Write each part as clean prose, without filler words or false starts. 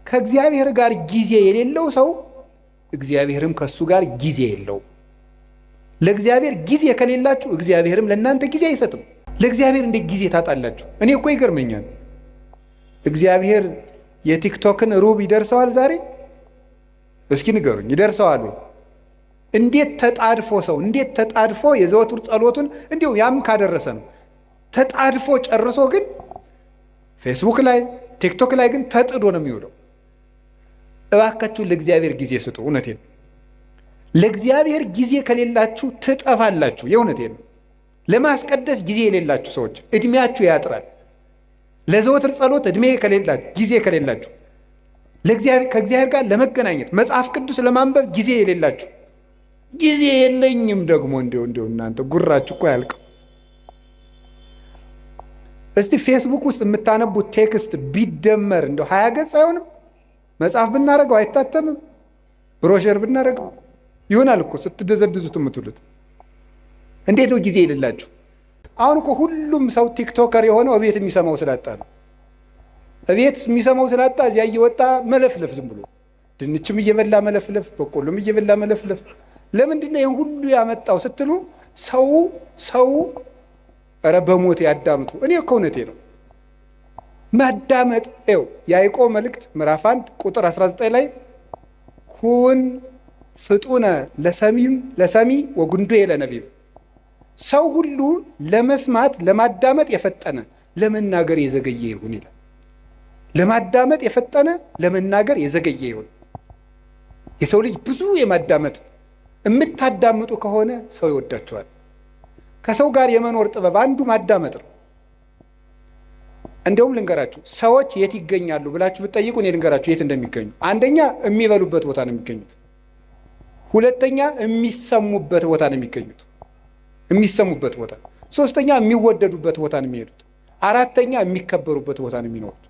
ከእግዚአብሔር ጋር ጊዜ የሌለው ሰው እግዚአብሔርም ከሱ ጋር ጊዜ የለው። ለእግዚአብሔር ጊዜ ከሌላችሁ እግዚአብሔርም ለእናንተ ጊዜ አይሰጥም። ለእግዚአብሔር እንዴት ጊዜ ታጣላችሁ? እኔ እኮ ይገርመኛል። እግዚአብሔር የቲክቶክን ሩብ ይደርሰዋል ዛሬ? እስኪ ንገሩኝ፣ ይደርሰዋል? እንዴት ተጣድፎ ሰው እንዴት ተጣድፎ የዘወትር ጸሎቱን እንዲሁ ያም ካደረሰ ነው ተጣድፎ ጨርሶ ግን ፌስቡክ ላይ ቲክቶክ ላይ ግን ተጥዶ ነው የሚውለው። እባካችሁ ለእግዚአብሔር ጊዜ ስጡ። እውነቴን ለእግዚአብሔር ጊዜ ከሌላችሁ ትጠፋላችሁ። የእውነቴን ለማስቀደስ ጊዜ የሌላችሁ ሰዎች እድሜያችሁ ያጥራል። ለዘወትር ጸሎት እድሜ ከሌላችሁ ጊዜ ከሌላችሁ ከእግዚአብሔር ጋር ለመገናኘት መጽሐፍ ቅዱስ ለማንበብ ጊዜ የሌላችሁ ጊዜ የለኝም ደግሞ እንዲሁ እናንተ ጉራችሁ እኮ ያልቀው። እስቲ ፌስቡክ ውስጥ የምታነቡት ቴክስት ቢደመር እንደው 20 ገጽ አይሆንም? መጽሐፍ ብናረገው አይታተምም? ብሮሸር ብናረገው ይሆናል እኮ ስትደዘድዙት የምትሉት። እንዴት ነው ጊዜ የሌላችሁ? አሁን እኮ ሁሉም ሰው ቲክቶከር የሆነው እቤት የሚሰማው ስላጣ ነው። እቤት የሚሰማው ስላጣ እዚያ እየወጣ መለፍለፍ፣ ዝም ብሎ ድንችም እየበላ መለፍለፍ፣ በቆሎም እየበላ መለፍለፍ። ለምንድን ነው ይህን ሁሉ ያመጣው ስትሉ ሰው ኧረ በሞት ያዳምጡ። እኔ እኮ እውነቴ ነው ማዳመጥ። ይኸው ያዕቆብ መልእክት ምዕራፍ 1 ቁጥር 19 ላይ ኩን ፍጡነ ለሰሚ ወጉንዱየ ለነቢብ፣ ሰው ሁሉ ለመስማት ለማዳመጥ የፈጠነ ለመናገር የዘገየ ይሁን ይላል። ለማዳመጥ የፈጠነ ለመናገር የዘገየ ይሁን። የሰው ልጅ ብዙ የማዳመጥ የምታዳምጡ ከሆነ ሰው ይወዳቸዋል። ከሰው ጋር የመኖር ጥበብ አንዱ ማዳመጥ ነው። እንደውም ልንገራችሁ፣ ሰዎች የት ይገኛሉ ብላችሁ ብትጠይቁ እኔ ልንገራችሁ የት እንደሚገኙ። አንደኛ የሚበሉበት ቦታ ነው የሚገኙት። ሁለተኛ የሚሰሙበት ቦታ ነው የሚገኙት፣ የሚሰሙበት ቦታ። ሶስተኛ የሚወደዱበት ቦታ ነው የሚሄዱት። አራተኛ የሚከበሩበት ቦታ ነው የሚኖሩት።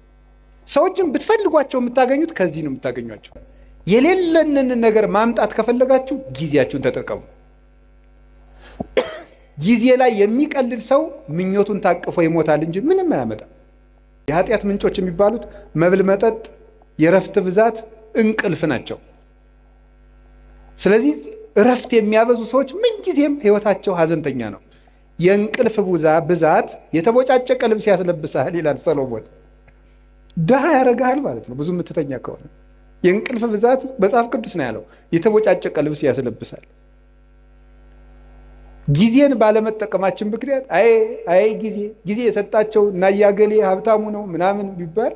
ሰዎችን ብትፈልጓቸው የምታገኙት ከዚህ ነው የምታገኟቸው። የሌለንን ነገር ማምጣት ከፈለጋችሁ ጊዜያችሁን ተጠቀሙ። ጊዜ ላይ የሚቀልድ ሰው ምኞቱን ታቅፎ ይሞታል እንጂ ምንም አያመጣም። የኃጢአት ምንጮች የሚባሉት መብል፣ መጠጥ፣ የእረፍት ብዛት፣ እንቅልፍ ናቸው። ስለዚህ እረፍት የሚያበዙ ሰዎች ምንጊዜም ህይወታቸው ሀዘንተኛ ነው። የእንቅልፍ ብዛት የተቦጫጨቀ ልብስ ያስለብሳል ይላል ሰሎሞን። ድሃ ያረጋል ማለት ነው ብዙ የምትተኛ ከሆነ። የእንቅልፍ ብዛት መጽሐፍ ቅዱስ ነው ያለው፣ የተቦጫጨቀ ልብስ ያስለብሳል። ጊዜን ባለመጠቀማችን ምክንያት ጊዜ የሰጣቸው እና ያገሌ ሀብታሙ ነው ምናምን ቢባል